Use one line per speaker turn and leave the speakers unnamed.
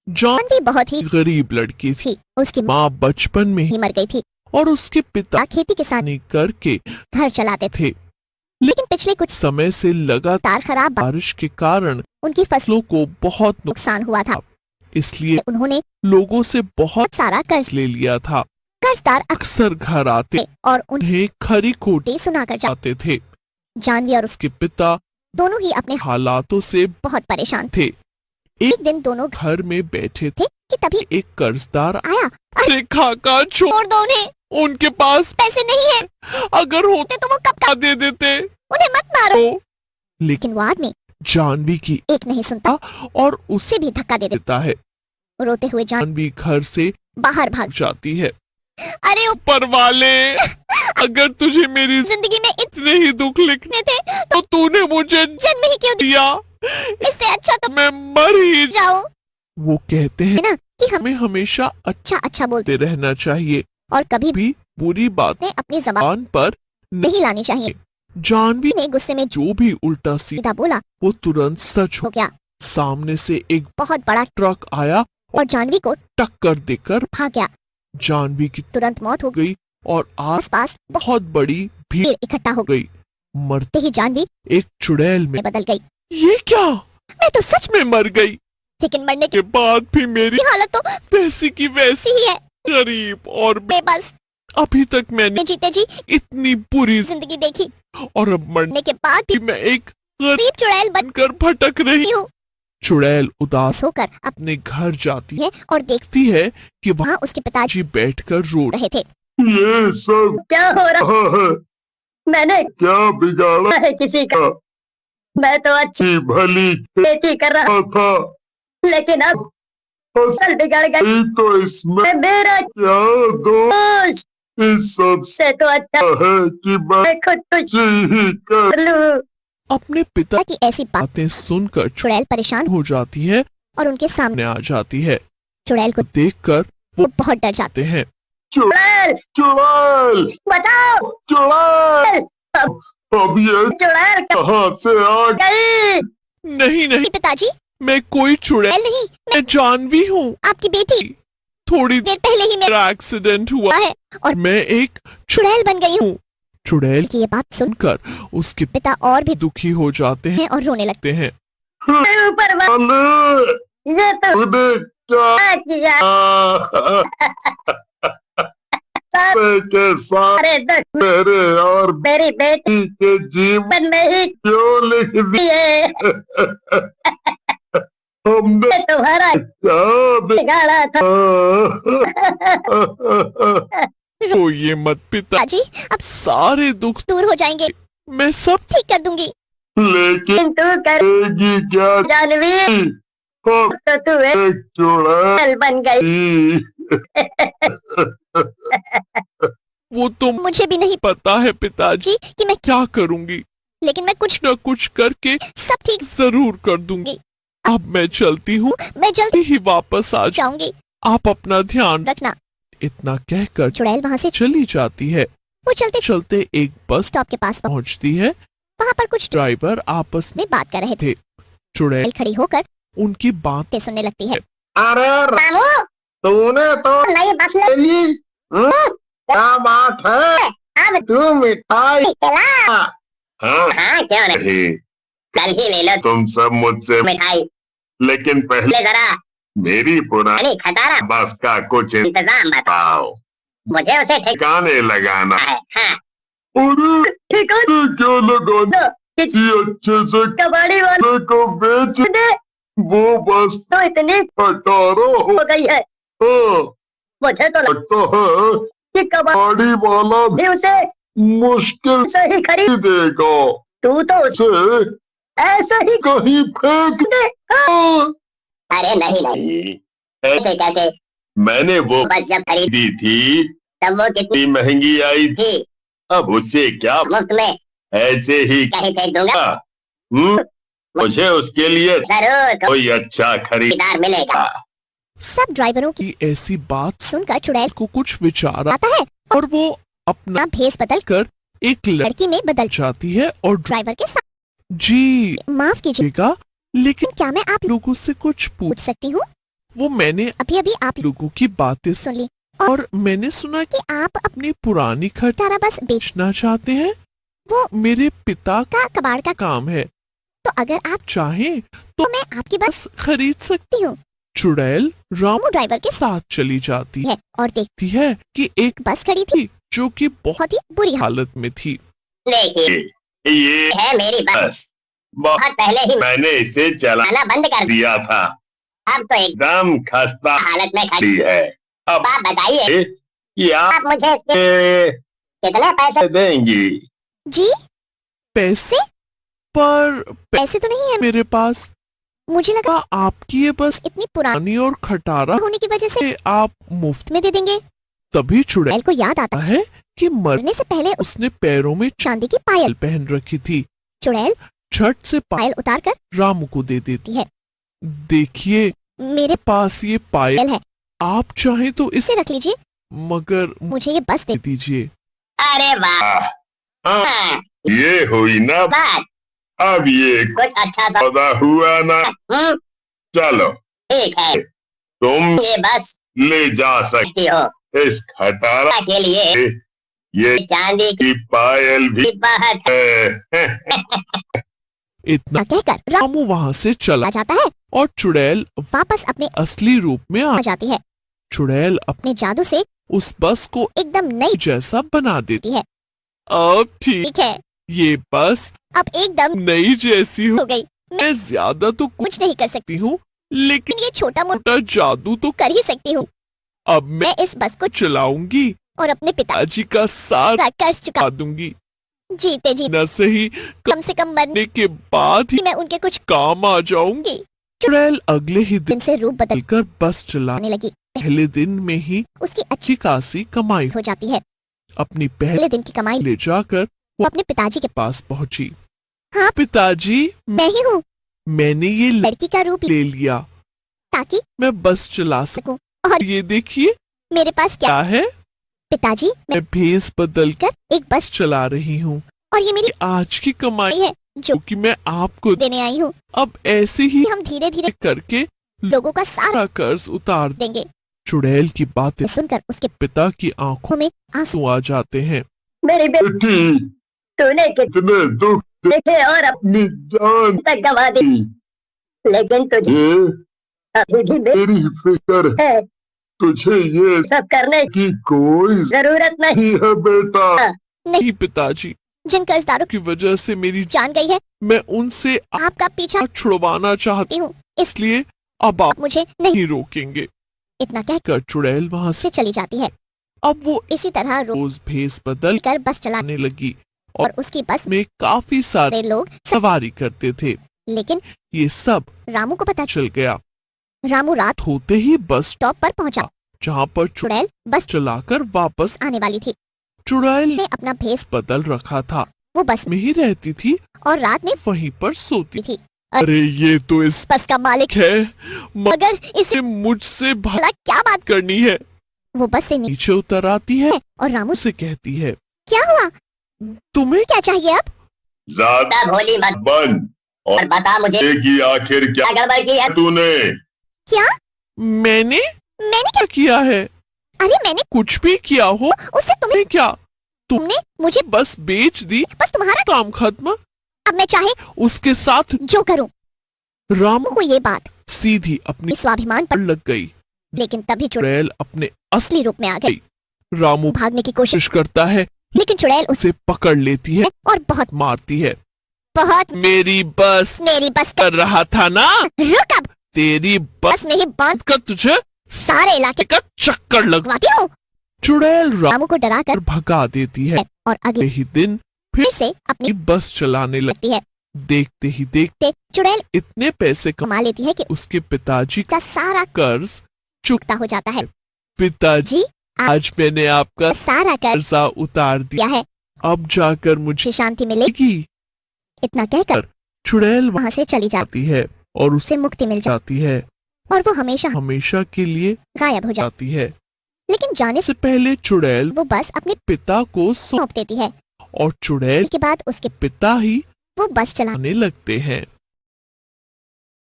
जानवी बहुत ही
गरीब लड़की थी।
उसकी
माँ बचपन में
ही मर गई थी
और उसके पिता
खेती किसानी
करके
घर चलाते थे,
थे।
लेकिन पिछले कुछ
समय से लगातार
तार खराब
बारिश के कारण
उनकी फसलों
फसलों को बहुत
नुकसान हुआ था।
इसलिए
उन्होंने
लोगों से बहुत
सारा कर्ज
ले लिया था।
कर्जदार
अक्सर घर आते
थे और
उन्हें खरी खोटी
सुनाकर
जाते थे।
जानवी और
उसके पिता
दोनों ही अपने
हालातों से
बहुत परेशान
थे।
एक दिन दोनों
घर में बैठे
थे कि तभी
एक कर्जदार
आया।
अरे काका
छोड़ दो उन्हें,
उनके पास
पैसे नहीं है,
अगर होते
तो वो कब
तो दे देते।
उन्हें मत मारो।
लेकिन
लेकिन वो आदमी
जानवी की
एक नहीं सुनता
और
उसे
उसे
भी धक्का दे
देता है।
देता। रोते हुए
जानवी घर से
बाहर भाग
जाती है।
अरे
ऊपर वाले, अगर तुझे मेरी
जिंदगी में
इतने ही दुख लिखने
थे
तो तूने मुझे
जन्म ही क्यों
दिया,
इससे अच्छा तो
मैं मर ही
जाओ।
वो कहते हैं
ना कि
हमें हमेशा
अच्छा अच्छा बोलते
रहना चाहिए
और कभी
भी बुरी बातें
अपनी जबान
जबान पर
नहीं लानी चाहिए।
जानवी
ने गुस्से में
जो भी उल्टा सीधा
सीधा बोला
वो तुरंत सच
हो
हो।
गया।
सामने से एक
बहुत बड़ा
ट्रक आया
और जानवी को
टक्कर देकर
भाग गया।
जानवी की
तुरंत मौत हो गई।
गई और
आसपास
बहुत बड़ी भीड़
भीड़ इकट्ठा हो
गई। मरते
ही जानवी
एक चुड़ैल में
बदल गई।
ये क्या,
मैं तो सच
मैं मर गई
लेकिन मरने
के बाद भी मेरी
की हालत तो
वैसी की वैसी
ही है,
गरीब और
बेबस।
अभी तक मैंने
मैं जीते जी
इतनी बुरी
जिंदगी देखी,
और अब मरने
मरने के बाद भी
की मैं एक गरीब
गरीब चुड़ैल
बनकर भटक रही
हूँ।
चुड़ैल उदास
होकर
अपने घर जाती
है और
देखती है कि
वहाँ उसके पिताजी
जी बैठकर रो
रहे थे।
ये सब
क्या हो रहा
है,
मैंने
क्या बिगाड़ा
है किसी का? मैं तो अच्छी
भली
खेती कर रहा
था,
लेकिन अब फसल बिगड़ गई।
तो इसमें
मेरा
क्या दोष इस सब
से तो अच्छा
है कि
मैं खुद कुछ
ही कर
लूं।
अपने पिता
की ऐसी
बातें सुनकर
चुड़ैल परेशान
हो जाती है
और उनके सामने
आ जाती है।
चुड़ैल को
देखकर
वो बहुत डर जाते
आते हैं।
चुड़ैल
चुड़ैल
बचाओ,
चुड़ैल अब ये
चुड़ैल
कहाँ से आ
गई।
नहीं नहीं
पिताजी
मैं कोई चुड़ैल
नहीं,
मैं जानवी हूँ।
आपकी बेटी
थोड़ी
देर पहले ही
मेरा एक्सीडेंट हुआ
है और
मैं एक
चुड़ैल बन गई हूँ।
चुड़ैल
की ये बात
सुनकर उसके
पिता और भी
दुखी हो जाते हैं
और रोने लगते
हैं।
ऊपर ये तो क्या किया
के सारे मेरे और
मेरी बेटी
के जीवन
में ही
क्यों लिख
दिए।
हमने
तुम्हारा
क्या
बिगाड़ा था।
तो ये मत पिताजी,
अब
सारे दुख
दूर हो जाएंगे,
मैं सब
ठीक कर दूंगी।
लेकिन
तू
करेगी क्या
जानवी,
अब
तो तू
एक चुड़ैल
बन गई।
वो तो
मुझे भी नहीं
पता है पिताजी
कि मैं
क्या करूंगी,
लेकिन मैं कुछ
न कुछ करके
सब ठीक
जरूर कर दूंगी। अब मैं चलती हूँ,
मैं जल्दी
ही वापस आ
जाऊंगी,
आप अपना ध्यान
रखना।
इतना कहकर
चुड़ैल वहाँ से
चली जाती है।
वो चलते
चलते एक बस
स्टॉप के पास
पहुँचती है।
वहाँ पर कुछ
ड्राइवर आपस
में बात कर रहे थे।
चुड़ैल
खड़ी होकर
उनकी बातें
सुनने लगती है।
अरे
रामू,
तूने तो
नई बस ले
ली, क्या बात है,
अब
तू मिठाई
खिला।
हाँ
क्यों
नहीं,
कल ही ले लो
तुम सब मुझसे
मिठाई,
लेकिन पहले
जरा
मेरी पुरानी
खटारा
बस का कुछ
इंतजाम
बताओ,
मुझे उसे
ठिकाने लगाना है।
हाँ।
अरे क्या लगाना, किसी अच्छे से
कबाड़ी वाले
को बेच दे, वो बस
तो इतनी
18 हो
गई है। मुझे तो
लगता है
कि
कबाड़ी वाला
भी उसे
मुश्किल
से ही खरीद
देगा,
तू तो
उसे
ऐसे ही
कहीं फेंक
दे। अरे नहीं नहीं, ऐसे कैसे,
मैंने वो
बस जब
खरीदी थी
तब वो कितनी
महंगी आई थी,
थी,
अब उससे क्या
मुफ्त में
ऐसे ही
कहीं फेंक दूंगा।
मुझे उसके लिए
जरूर
कोई अच्छा खरीदार
मिलेगा। सब ड्राइवरों की
ऐसी बात
सुनकर चुड़ैल
को कुछ विचार
आता है
और वो अपना
भेस बदल
कर एक
लड़की में बदल
जाती है और
ड्राइवर के साथ।
जी
माफ कीजिएगा,
लेकिन
क्या मैं आप
लोगों से कुछ
पूछ सकती हूँ?
वो मैंने
अभी अभी आप
लोगों की बातें
सुन ली
और मैंने सुना कि
कि आप
अपनी पुरानी
खटारा बस बेच
बेचना चाहते हैं।
वो
मेरे पिता का
का कबाड़ का,
काम है,
तो अगर आप
चाहे
तो मैं आपकी बस
बस खरीद सकती।
हूँ।
चुड़ैल रामू
रामू ड्राइवर के
साथ चली जाती
है और देखती
है कि एक
बस खड़ी थी
थी जो कि बहुत
बहुत ही बुरी
हालत में थी।
देखिए
ये
है मेरी बस।
बस बहुत
बहुत पहले ही
मैंने इसे चलाना
आना बंद कर दिया।
दिया था,
अब तो एक
एकदम खस्ता
हालत में खड़ी।
खड़ी है। अब
आप बताइए
क्या
आप मुझे इसके कितने पैसे
देंगी?
जी।
पैसे पर
ऐसे तो नहीं है,
मेरे पास
मुझे लगा
आपकी ये बस
इतनी पुरानी
पानी और खटारा
होने की वजह से
आप मुफ्त
में दे देंगे।
तभी चुड़ैल
बैल को याद आता
है कि
मरने से पहले
उसने पैरों में
चांदी की पायल
पायल पहन रखी थी।
चुड़ैल
झट से
पायल उतार कर
रामू को दे देती
है।
देखिए
मेरे
पास ये पायल
बैल है,
आप चाहे तो
इसे रख लीजिए,
मगर
मुझे ये बस दे।
दे दीजिए।
अरे वाह
हाँ,
हाँ,
ये हुई ना
बात
अब ये
कुछ अच्छा सा
सौदा हुआ ना।
हम्म,
चलो
ठीक है
तुम
ये बस
ले जा
सकती हो
इस खटारा
के लिए
ये
चांदी
की पायल भी
की बात
है।
इतना
कहकर
रामू वहाँ से चला
आ जाता है,
और चुड़ैल
वापस अपने
असली रूप में
आ
आ
जाती है।
चुड़ैल
अपने जादू से
उस बस को
एकदम नई
जैसा बना देती
है।
अब ठीक
ठीक है,
ये बस
अब एकदम
नई जैसी
हो
हो।
गई।
मैं ज्यादा तो कुछ
कुछ नहीं कर सकती,
हूँ लेकिन
ये छोटा मोटा
छोटा जादू तो
कर ही सकती हूँ।
अब मैं
मैं इस बस को
चलाऊंगी,
और अपने पिता
पिताजी का सारा
का कर्ज चुका
दूंगी।
जीते जी
न सही
कम से कम मरने
करने के बाद ही
मैं उनके कुछ
काम आ जाऊंगी। चुड़ैल अगले ही दिन
दिन से रूप बदलने
कर बस चलाने
लगी।
पहले दिन में ही
उसकी अच्छी
अच्छी खासी कमाई
हो जाती है।
अपनी पहले
पहले दिन की कमाई
ले जाकर
वो अपने पिताजी के
पास पहुंची।
हाँ।
पिताजी
मैं ही हूँ,
मैंने ये
लड़की का रूप
ले लिया
ताकि
मैं बस चला
सकूं। और
ये देखिए
मेरे पास क्या
क्या है,
पिताजी, मैं
मैं भेस बदल
कर एक बस
चला रही हूँ।
और ये मेरी
आज की कमाई
है जो
कि मैं आपको
देने आई हूँ।
अब ऐसे ही
हम धीरे धीरे
करके
लोगों का सारा
सारा कर्ज उतार
देंगे।
चुड़ैल की बातें
सुनकर उसके
पिता की आंखों
में आंसू
आंसू आ जाते हैं।
मेरी
बेटी
तूने
कितने दुख
देखे और
अपनी जान
तक गवा दी,
दी।
लेकिन तुझे
ये
अभी भी
तेरी फिक्र
है
तुझे ये
सब करने
की कोई
जरूरत नहीं।
नहीं है बेटा।
नहीं पिताजी,
जिन कर्जदारों
की वजह से मेरी
जान गई है,
मैं उनसे
आपका पीछा
छुड़वाना चाहती
हूँ,
इसलिए अब आप
मुझे नहीं।
नहीं रोकेंगे।
इतना कहकर
कर चुड़ैल वहाँ से
चली जाती है।
अब वो
इसी तरह रोक
रोज भेस बदल
कर बस चलाने
आने लगी
और उसकी बस
में काफी सारे
लोग
सवारी करते थे।
लेकिन
ये सब
रामू को पता
चल गया।
रामू रात
होते ही बस
स्टॉप पर पहुंचा।
जहाँ पर
चुड़ैल बस
चलाकर वापस
आने वाली थी।
चुड़ैल
ने अपना भेस
बदल रखा था,
वो बस
में ही रहती थी
और रात में
वहीं पर सोती।
थी।
अरे ये तो इस
बस का मालिक
है,
मगर इसे
मगर मुझसे
भला क्या बात।
करनी है।
वो बस से
नीचे उतर आती है
और रामू
उसे कहती है,
क्या हुआ,
तुम्हें
क्या चाहिए अब।
ज्यादा
भोली मत
बन
और
और
बता मुझे
की आखिर क्या
क्या गड़बड़ की है।
तूने?
क्या
मैंने
मैंने
क्या किया है?
अरे मैंने
कुछ भी किया हो
उससे तुम्हें
मैं क्या
तुमने मुझे
बस बेच दी,
बस तुम्हारा
काम खत्म।
अब मैं चाहे
उसके साथ
जो करूं।
रामू
को ये बात
सीधी अपनी
स्वाभिमान पर,
पर लग गई।
लेकिन तभी चुड़ैल
चुड़ैल अपने असली
असली रूप में आ गई।
रामू
भागने की कोशिश,
कोशिश करता है,
लेकिन चुड़ैल
उसे पकड़ लेती है,
और बहुत
मारती है।
बहुत
मेरी बस
मेरी बस
कर रहा था ना,
रुक, अब
तेरी बस
बस में ही बांध
का तुझे
सारे इलाके
का चक्कर लग।
लगवाती हूँ।
चुड़ैल रामू
रामू को डराकर
पर भगा देती है।
और अगले
अगले ही दिन
फिर से अपनी
बस चलाने लगती।
लगती है।
देखते ही देखते
चुड़ैल
इतने पैसे
कमा लेती है कि
उसके पिताजी
उसका सारा
कर्ज
चुकता हो जाता है।
पिताजी
जी,
आज मैंने आपका
सारा कर्ज
कर्जा उतार दिया,
दिया है,
अब जाकर मुझे
शांति मिलेगी।
की।
इतना कहकर
चुड़ैल
वहाँ से चली
जाती है और
उससे मुक्ति मिल
जाती है,
और वो हमेशा
हमेशा के लिए
गायब हो जाती।
जाती है।
लेकिन जाने से
इससे पहले चुड़ैल
वो बस अपने
पिता को
सौंप देती है।
और चुड़ैल
उसके बाद उसके
पिता ही
वो बस चला
आने लगते हैं।